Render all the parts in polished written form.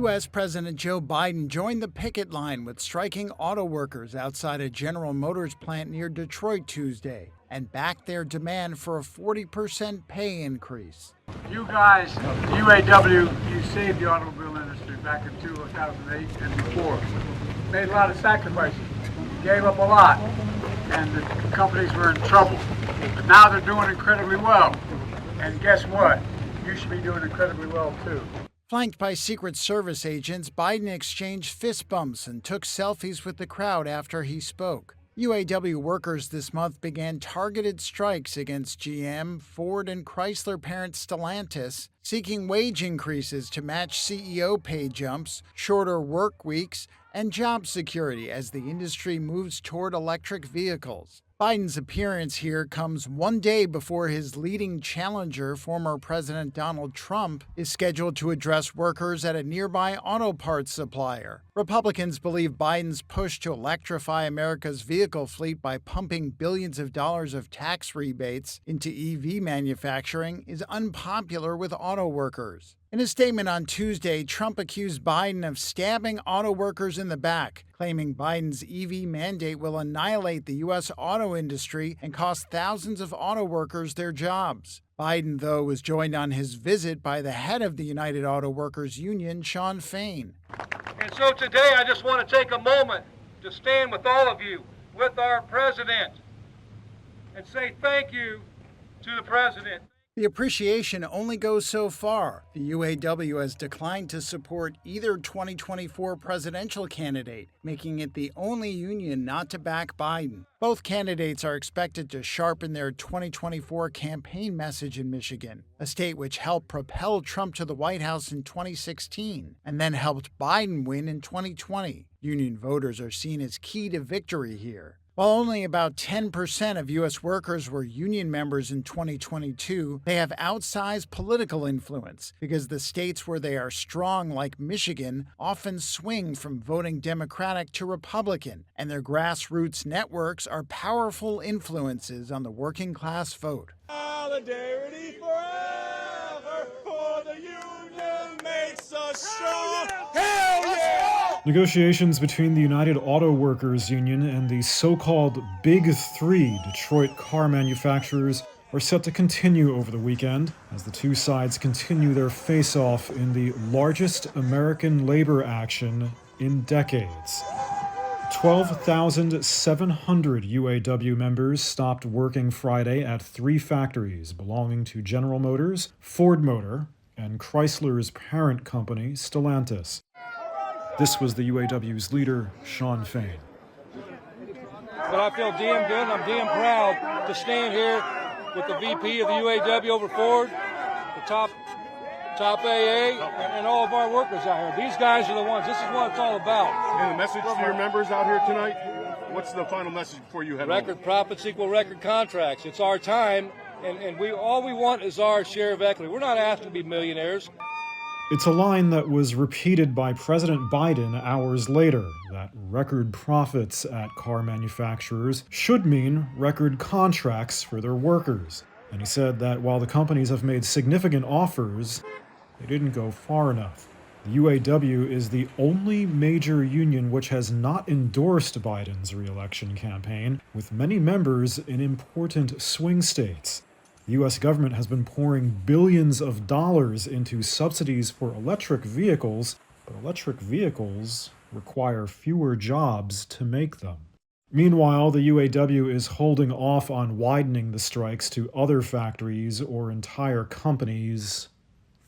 U.S. President Joe Biden joined the picket line with striking auto workers outside a General Motors plant near Detroit Tuesday and backed their demand for a 40% pay increase. You guys, the UAW, you saved the automobile industry back in 2008 and before. Made a lot of sacrifices, gave up a lot, and the companies were in trouble. But now they're doing incredibly well. And guess what? You should be doing incredibly well too. Flanked by Secret Service agents, Biden exchanged fist bumps and took selfies with the crowd after he spoke. UAW workers this month began targeted strikes against GM, Ford, and Chrysler parent Stellantis, seeking wage increases to match CEO pay jumps, shorter work weeks, and job security as the industry moves toward electric vehicles. Biden's appearance here comes one day before his leading challenger, former President Donald Trump, is scheduled to address workers at a nearby auto parts supplier. Republicans believe Biden's push to electrify America's vehicle fleet by pumping billions of dollars of tax rebates into EV manufacturing is unpopular with auto workers. In a statement on Tuesday, Trump accused Biden of stabbing auto workers in the back, claiming Biden's EV mandate will annihilate the U.S. auto industry and cost thousands of auto workers their jobs. Biden, though, was joined on his visit by the head of the United Auto Workers Union, Shawn Fain. And so today I just want to take a moment to stand with all of you, with our president, and say thank you to the president. The appreciation only goes so far. The UAW has declined to support either 2024 presidential candidate, making it the only union not to back Biden. Both candidates are expected to sharpen their 2024 campaign message in Michigan, a state which helped propel Trump to the White House in 2016 and then helped Biden win in 2020. Union voters are seen as key to victory here. While only about 10% of U.S. workers were union members in 2022, they have outsized political influence because the states where they are strong, like Michigan, often swing from voting Democratic to Republican, and their grassroots networks are powerful influences on the working class vote. Solidarity forever, for the union makes us strong. Hell yeah! Negotiations between the United Auto Workers Union and the so-called Big Three Detroit car manufacturers are set to continue over the weekend as the two sides continue their face-off in the largest American labor action in decades. 12,700 UAW members stopped working Friday at three factories belonging to General Motors, Ford Motor, and Chrysler's parent company, Stellantis. This was the UAW's leader, Shawn Fain. But I feel damn good and I'm damn proud to stand here with the VP of the UAW over Ford, the top AA, and all of our workers out here. These guys are the ones. This is what it's all about. And the message to your members out here tonight? What's the final message before you head home? Record profits equal record contracts. It's our time, and all we want is our share of equity. We're not asking to be millionaires. It's a line that was repeated by President Biden hours later, that record profits at car manufacturers should mean record contracts for their workers. And he said that while the companies have made significant offers, they didn't go far enough. The UAW is the only major union which has not endorsed Biden's re-election campaign, with many members in important swing states. The U.S. government has been pouring billions of dollars into subsidies for electric vehicles, but electric vehicles require fewer jobs to make them. Meanwhile, the UAW is holding off on widening the strikes to other factories or entire companies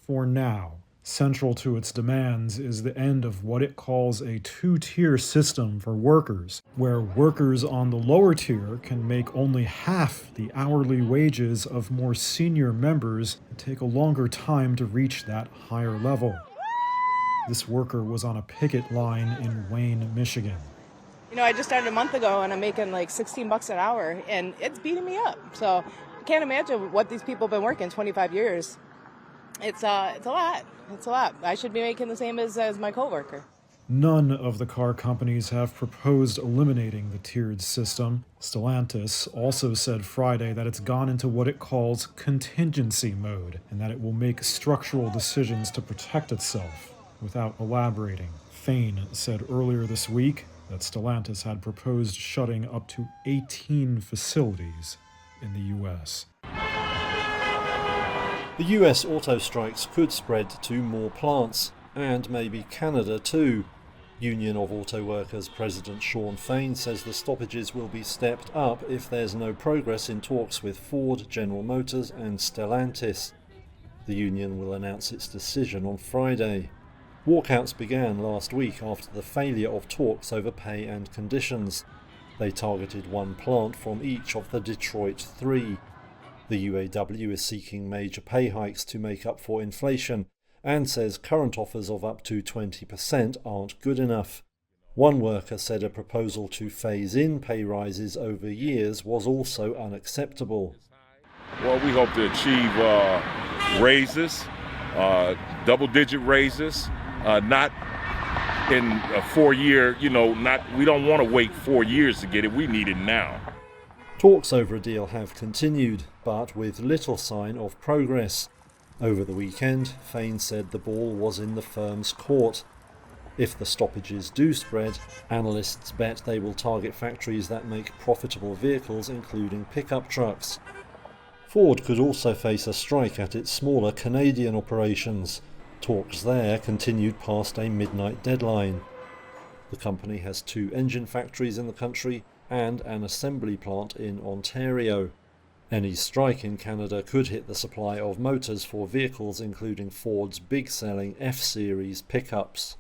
for now. Central to its demands is the end of what it calls a two-tier system for workers, where workers on the lower tier can make only half the hourly wages of more senior members and take a longer time to reach that higher level. This worker was on a picket line in Wayne, Michigan. You know, I just started a month ago and I'm making like $16 an hour and it's beating me up. So I can't imagine what these people have been working 25 years. It's a lot. It's a lot. I should be making the same as my coworker. None of the car companies have proposed eliminating the tiered system. Stellantis also said Friday that it's gone into what it calls contingency mode and that it will make structural decisions to protect itself. without elaborating. Fain said earlier this week that Stellantis had proposed shutting up to 18 facilities in the U.S. The US auto strikes could spread to more plants, and maybe Canada too. Union of Auto Workers President Shawn Fain says the stoppages will be stepped up if there's no progress in talks with Ford, General Motors and Stellantis. The union will announce its decision on Friday. Walkouts began last week after the failure of talks over pay and conditions. They targeted one plant from each of the Detroit three. The UAW is seeking major pay hikes to make up for inflation and says current offers of up to 20% aren't good enough. One worker said a proposal to phase in pay rises over years was also unacceptable. Well, we hope to achieve raises, double-digit raises, not in a 4-year, we don't want to wait 4 years to get it. We need it now. Talks over a deal have continued, but with little sign of progress. Over the weekend, Fain said the ball was in the firm's court. If the stoppages do spread, analysts bet they will target factories that make profitable vehicles, including pickup trucks. Ford could also face a strike at its smaller Canadian operations. Talks there continued past a midnight deadline. The company has 2 engine factories in the country and an assembly plant in Ontario. Any strike in Canada could hit the supply of motors for vehicles including Ford's big-selling F-Series pickups.